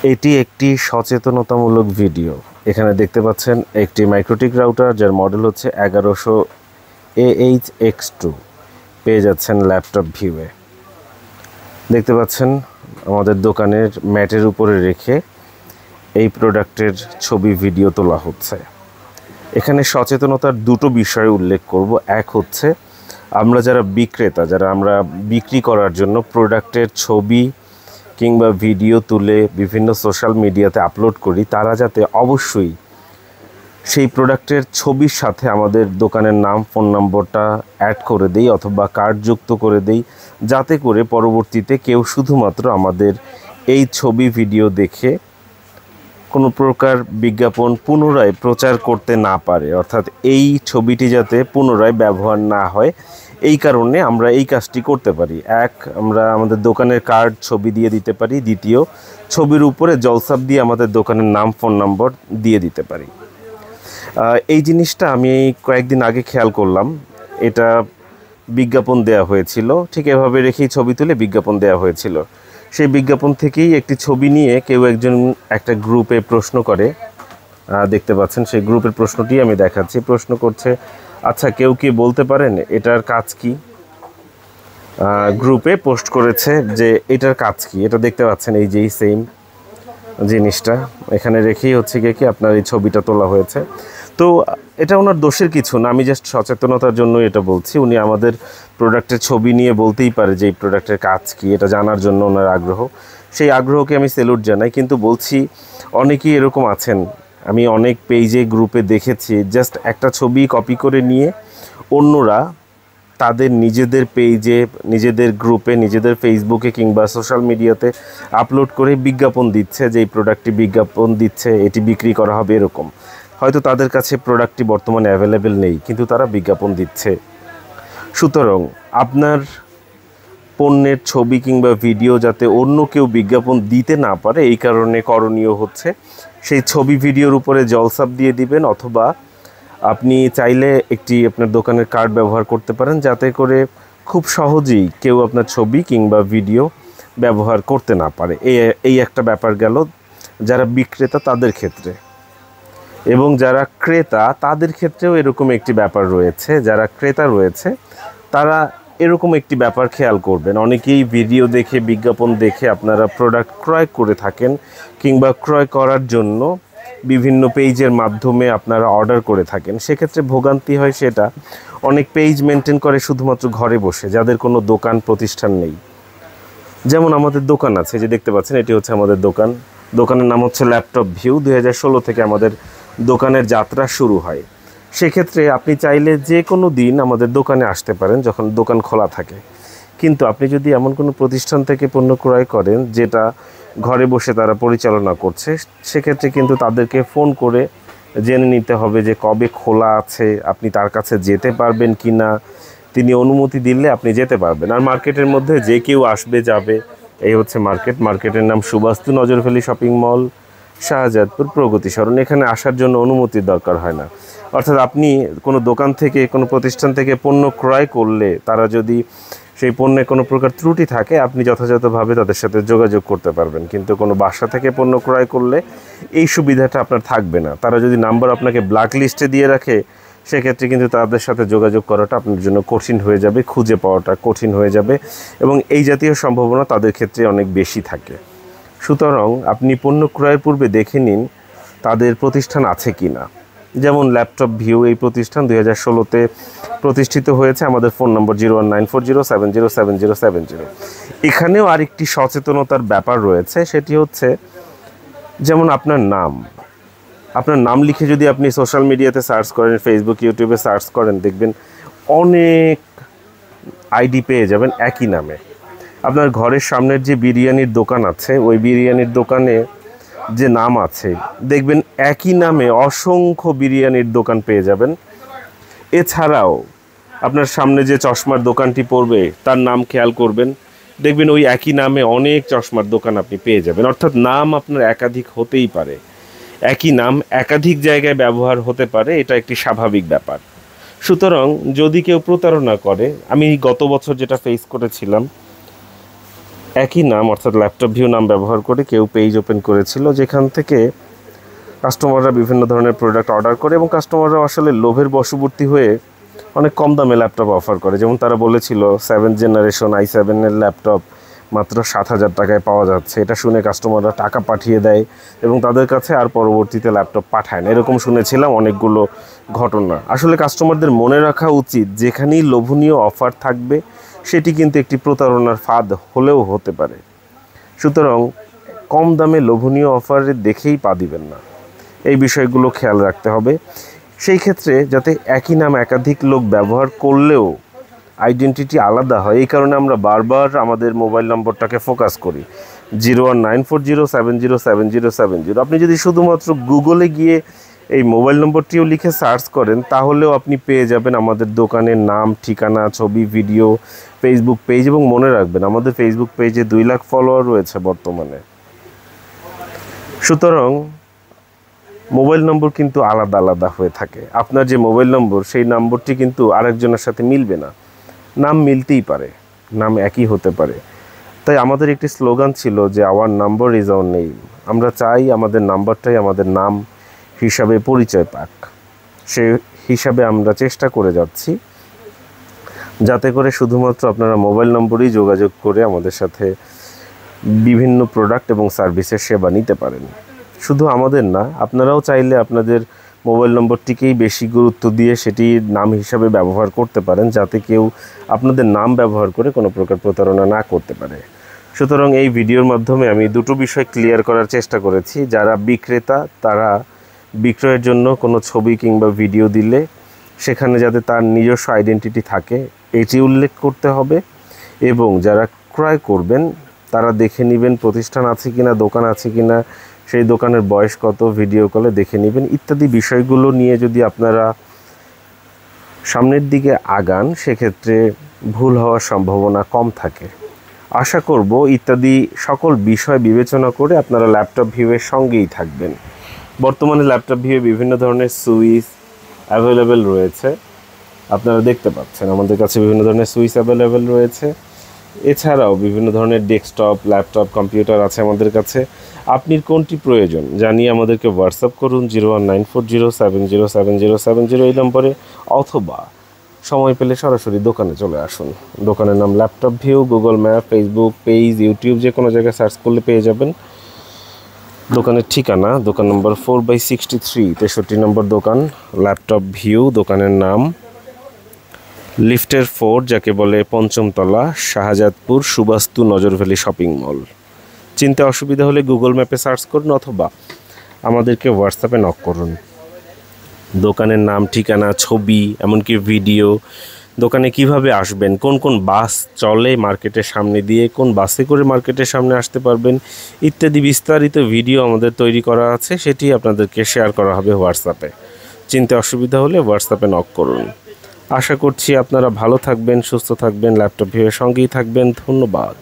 এটি একটি সচেতনতামূলক ভিডিও। এখানে দেখতে পাচ্ছেন একটি মাইক্রোটিক রাউটার, যার মডেল হচ্ছে 1100 AHX2 পেয়ে যাচ্ছেন ল্যাপটপ ভিউয়ে। দেখতে পাচ্ছেন আমাদের দোকানের ম্যাটের উপরে রেখে এই প্রোডাক্টের ছবি ভিডিও তোলা হচ্ছে। এখানে সচেতনতার দুটো বিষয় উল্লেখ করব। এক হচ্ছে আমরা যারা বিক্রেতা, আমরা বিক্রি করার জন্য প্রোডাক্টের ছবি কিংবা ভিডিও তুলে বিভিন্ন সোশ্যাল মিডিয়াতে আপলোড করি, তারা যাতে অবশ্যই সেই প্রোডাক্টের ছবির সাথে আমাদের দোকানের নাম, ফোন নম্বরটা অ্যাড করে দেই অথবা কার্ড যুক্ত করে দেই, যাতে করে পরবর্তীতে কেউ শুধুমাত্র আমাদের এই ছবি ভিডিও দেখে কোনো প্রকার বিজ্ঞাপন পুনরায় প্রচার করতে না পারে, অর্থাৎ এই ছবিটি যাতে পুনরায় ব্যবহার না হয়। এই কারণে আমরা এই কাজটি করতে পারি। এক, আমরা আমাদের দোকানের কার্ড ছবি দিয়ে দিতে পারি। দ্বিতীয়, ছবির উপরে জলসাপ দিয়ে আমাদের দোকানের নাম, ফোন নম্বর দিয়ে দিতে পারি। এই জিনিসটা আমি কয়েকদিন আগে খেয়াল করলাম। এটা বিজ্ঞাপন দেয়া হয়েছিল, ঠিক এভাবে রেখেই ছবি তুলে বিজ্ঞাপন দেয়া হয়েছিল। সেই বিজ্ঞাপন থেকেই একটি ছবি নিয়ে কেউ একজন একটা গ্রুপে প্রশ্ন করে, দেখতে পাচ্ছেন সেই গ্রুপের প্রশ্নটি আমি দেখাচ্ছি। প্রশ্ন করছে, আচ্ছা কেউ কি বলতে পারেন এটার কাজ কি? গ্রুপে পোস্ট করেছে যে এটার কাজ কি। এটা দেখতে পাচ্ছেন এই যেই সেম জিনিসটা এখানে রেখেই হচ্ছে কি আপনার এই ছবিটা তোলা হয়েছে। তো এটা ওনার দোষের কিছু না, আমি জাস্ট সচেতনতার জন্য এটা বলছি। উনি আমাদের প্রোডাক্টের ছবি নিয়ে বলতেই পারে যে এই প্রোডাক্টের কাজ কি, এটা জানার জন্য ওনার আগ্রহ। সেই আগ্রহকে আমি স্যালুট জানাই। কিন্তু বলছি, অনেকেই এরকম আছেন, আমি অনেক পেজে গ্রুপে দেখেছি, জাস্ট একটা ছবি কপি করে নিয়ে অন্যরা তাদের নিজেদের পেজে, নিজেদের গ্রুপে, নিজেদের ফেসবুকে কিংবা সোশ্যাল মিডিয়াতে আপলোড করে বিজ্ঞাপন দিচ্ছে যে এই প্রোডাক্টটি বিজ্ঞাপন দিচ্ছে, এটি বিক্রি করা হবে এরকম। হয়তো তাদের কাছে প্রোডাক্টটি বর্তমানে অ্যাভেলেবেল নেই, কিন্তু তারা বিজ্ঞাপন দিচ্ছে। সুতরাং আপনার পণ্যের ছবি কিংবা ভিডিও যাতে অন্য কেউ বিজ্ঞাপন দিতে না পারে, এই কারণে করণীয় হচ্ছে সেই ছবি ভিডিওর উপরে জলসাপ দিয়ে দিবেন, অথবা আপনি চাইলে একটি আপনার দোকানের কার্ড ব্যবহার করতে পারেন, যাতে করে খুব সহজেই কেউ আপনার ছবি কিংবা ভিডিও ব্যবহার করতে না পারে। এই একটা ব্যাপার গেল যারা বিক্রেতা তাদের ক্ষেত্রে। এবং যারা ক্রেতা তাদের ক্ষেত্রেও এরকম একটি ব্যাপার রয়েছে। যারা ক্রেতা রয়েছে তারা এরকম একটি ব্যাপার খেয়াল করবেন। অনেকেই ভিডিও দেখে, বিজ্ঞাপন দেখে আপনারা প্রোডাক্ট ক্রয় করে থাকেন, কিংবা ক্রয় করার জন্য বিভিন্ন পেজের মাধ্যমে আপনারা অর্ডার করে থাকেন। সেক্ষেত্রে ভোগান্তি হয় সেটা, অনেক পেজ মেনটেন করে শুধুমাত্র ঘরে বসে, যাদের কোনো দোকান প্রতিষ্ঠান নেই। যেমন আমাদের দোকান আছে, যে দেখতে পাচ্ছেন এটি হচ্ছে আমাদের দোকান। দোকানের নাম হচ্ছে ল্যাপটপ ভিউ। 2016 থেকে আমাদের দোকানের যাত্রা শুরু হয়। সেক্ষেত্রে আপনি চাইলে যে কোনো দিন আমাদের দোকানে আসতে পারেন যখন দোকান খোলা থাকে। কিন্তু আপনি যদি এমন কোনো প্রতিষ্ঠান থেকে পণ্য ক্রয় করেন যেটা ঘরে বসে তারা পরিচালনা করছে, সেক্ষেত্রে কিন্তু তাদেরকে ফোন করে জেনে নিতে হবে যে কবে খোলা আছে, আপনি তার কাছে যেতে পারবেন কি না। তিনি অনুমতি দিলে আপনি যেতে পারবেন। আর মার্কেটের মধ্যে যে কেউ আসবে যাবে, এই হচ্ছে মার্কেটের নাম সুবাস্তু নজরভ্যালি শপিং মল, শাহজাদপুর, প্রগতি সরণ। এখানে আসার জন্য অনুমতির দরকার হয় না। অর্থাৎ আপনি কোনো দোকান থেকে, কোনো প্রতিষ্ঠান থেকে পণ্য ক্রয় করলে তারা যদি সেই পণ্যে কোনো প্রকার ত্রুটি থাকে, আপনি যথাযথভাবে তাদের সাথে যোগাযোগ করতে পারবেন। কিন্তু কোনো বাসা থেকে পণ্য ক্রয় করলে এই সুবিধাটা আপনার থাকবে না। তারা যদি নাম্বার আপনাকে ব্ল্যাক লিস্টে দিয়ে রাখে, সেক্ষেত্রে কিন্তু তাদের সাথে যোগাযোগ করাটা আপনার জন্য কঠিন হয়ে যাবে, খুঁজে পাওয়াটা কঠিন হয়ে যাবে, এবং এই জাতীয় সম্ভাবনা তাদের ক্ষেত্রে অনেক বেশি থাকে। সুতরাং আপনি পণ্য ক্রয়ের পূর্বে দেখে নিন তাদের প্রতিষ্ঠান আছে কি না। যেমন ল্যাপটপ ভিউ, এই প্রতিষ্ঠান 2016-তে প্রতিষ্ঠিত হয়েছে। আমাদের ফোন নম্বর 019407070770। এখানেও আরেকটি সচেতনতার ব্যাপার রয়েছে, সেটি হচ্ছে যেমন আপনার নাম লিখে যদি আপনি সোশ্যাল মিডিয়াতে সার্চ করেন, ফেসবুক, ইউটিউবে সার্চ করেন, দেখবেন অনেক আইডি পেয়ে যাবেন একই নামে। আপনার ঘরের সামনের যে বিরিয়ানির দোকান আছে, ওই বিরিয়ানির দোকানে যে নাম আছে, দেখবেন একই নামে অসংখ্য বিরিয়ানির দোকান পেয়ে যাবেন। এছাড়াও আপনার সামনে যে চশমার দোকানটি পড়বে তার নাম খেয়াল করবেন, দেখবেন ওই একই নামে অনেক চশমার দোকান আপনি পেয়ে যাবেন। অর্থাৎ নাম আপনার একাধিক হতেই পারে, একই নাম একাধিক জায়গায় ব্যবহার হতে পারে, এটা একটি স্বাভাবিক ব্যাপার। সুতরাং যদি কেউ প্রতারণা করে, আমি গত বছর যেটা ফেস করেছিলাম, একই নাম অর্থাৎ ল্যাপটপ ভিউ নাম ব্যবহার করে কেউ পেজ ওপেন করেছিল, যেখান থেকে কাস্টমাররা বিভিন্ন ধরনের প্রোডাক্ট অর্ডার করে এবং কাস্টমাররা আসলে লোভের বশবর্তী হয়ে অনেক কম দামে ল্যাপটপ অফার করে। যেমন তারা বলেছিল 7th জেনারেশন i7 এর ল্যাপটপ মাত্র 7,000 টাকায় পাওয়া যাচ্ছে। এটা শুনে কাস্টমাররা টাকা পাঠিয়ে দেয় এবং তাদের কাছে আর পরবর্তীতে ল্যাপটপ পাঠায় না। এরকম শুনেছিলাম অনেকগুলো ঘটনা। আসলে কাস্টমারদের মনে রাখা উচিত, যেখানেই লোভনীয় অফার থাকবে সেটি কিন্তু একটি প্রতারণার ফাঁদ হলেও হতে পারে। সুতরাং কম দামে লোভনীয় অফারে দেখেই পা দিবেন না, এই বিষয়গুলো খেয়াল রাখতে হবে। সেই ক্ষেত্রে যাতে একই নাম একাধিক লোক ব্যবহার করলেও আইডেন্টিটি আলাদা হয়, এই কারণে আমরা বারবার আমাদের মোবাইল নম্বরটাকে ফোকাস করি 01940707070। আপনি যদি শুধুমাত্র গুগলে গিয়ে এই মোবাইল নম্বরটিও লিখে সার্চ করেন তাহলেও আপনি পেয়ে যাবেন আমাদের দোকানের নাম, ঠিকানা, ছবি, ভিডিও, ফেসবুক পেজ। এবং মনে রাখবেন আমাদের ফেসবুক পেজে 2 লাখ ফলোয়ার রয়েছে বর্তমানে। সুতরাং মোবাইল নম্বর কিন্তু আলাদা আলাদা হয়ে থাকে। আপনার যে মোবাইল নম্বর সেই নম্বরটি কিন্তু আরেকজনের সাথে মিলবে না। নাম মিলতেই পারে, নাম একই হতে পারে। তাই আমাদের একটি স্লোগান ছিল যে our number is our name. আমরা চাই আমাদের নাম্বারটাই আমাদের নাম হিসাবে পরিচয় পাক। সে হিসাবে আমরা চেষ্টা করে যাচ্ছি যাতে করে শুধুমাত্র আপনারা মোবাইল নম্বরেই যোগাযোগ করে আমাদের সাথে বিভিন্ন প্রোডাক্ট এবং সার্ভিসের সেবা নিতে পারেন। শুধু আমাদের না, আপনারাও চাইলে আপনাদের মোবাইল নম্বরটিকেই বেশি গুরুত্ব দিয়ে সেটি নাম হিসাবে ব্যবহার করতে পারেন, যাতে কেউ আপনাদের নাম ব্যবহার করে কোনো প্রকার প্রতারণা না করতে পারে। সুতরাং এই ভিডিওর মাধ্যমে আমি দুটো বিষয় ক্লিয়ার করার চেষ্টা করেছি। যারা বিক্রেতা তারা বিক্রয়ের জন্য কোনো ছবি কিংবা ভিডিও দিলে সেখানে যাতে তার নিজস্ব আইডেন্টিটি থাকে এটি উল্লেখ করতে হবে, এবং যারা ক্রয় করবেন তারা দেখে নেবেন প্রতিষ্ঠান আছে কিনা, দোকান আছে কিনা, সেই দোকানের বয়স কত, ভিডিও কলে দেখে নেবেন। ইত্যাদি বিষয়গুলো নিয়ে যদি আপনারা সামনের দিকে আগান সেক্ষেত্রে ভুল হওয়ার সম্ভাবনা কম থাকে। আশা করব ইত্যাদি সকল বিষয় বিবেচনা করে আপনারা ল্যাপটপ ভিউয়ের সঙ্গেই থাকবেন। বর্তমানে ল্যাপটপ ভিউয়ে বিভিন্ন ধরনের সুইচ অ্যাভেলেবেল রয়েছে, আপনারা দেখতে পাচ্ছেন আমাদের কাছে বিভিন্ন ধরনের সুইচ অ্যাভেলেবেল রয়েছে। এছাড়াও বিভিন্ন ধরনের ডেস্কটপ, ল্যাপটপ, কম্পিউটার আছে আমাদের কাছে। আপনি কোনটি প্রয়োজন জানিয়ে আমাদেরকে হোয়াটসঅ্যাপ করুন 01940707070 এই নম্বরে, অথবা সময় পেলে সরাসরি দোকানে চলে আসুন। দোকানের নাম laptop view, Google map, Facebook page, YouTube যে কোনো জায়গায় সার্চ করলে পেয়ে যাবেন। দোকানের ঠিকানা দোকান নম্বর 4/63, 63 নম্বর দোকান, ল্যাপটপ ভিউ। দোকানের নাম লিফটের 4, যাকে বলে 5ম তলা, শাহজাদপুর সুবাস্তু নজরভ্যালি শপিং মল। চিনতে অসুবিধা হলে গুগল ম্যাপে সার্চ করুন অথবা আমাদেরকে হোয়াটসঅ্যাপে নক করুন। দোকানের নাম, ঠিকানা, ছবি, এমনকি ভিডিও, দোকানে কিভাবে আসবেন, কোন কোন বাস চলে মার্কেটের সামনে দিয়ে, কোন বাসে করে মার্কেটের সামনে আসতে পারবেন, ইত্যাদি বিস্তারিত ভিডিও আমাদের তৈরি করা আছে, সেটি আপনাদেরকে শেয়ার করা হবে হোয়াটসঅ্যাপে। চিনতে অসুবিধা হলে হোয়াটসঅ্যাপে নক করুন। আশা করছি আপনারা ভালো থাকবেন, সুস্থ থাকবেন, ল্যাপটপ ভিউয়ের সঙ্গেই থাকবেন। ধন্যবাদ।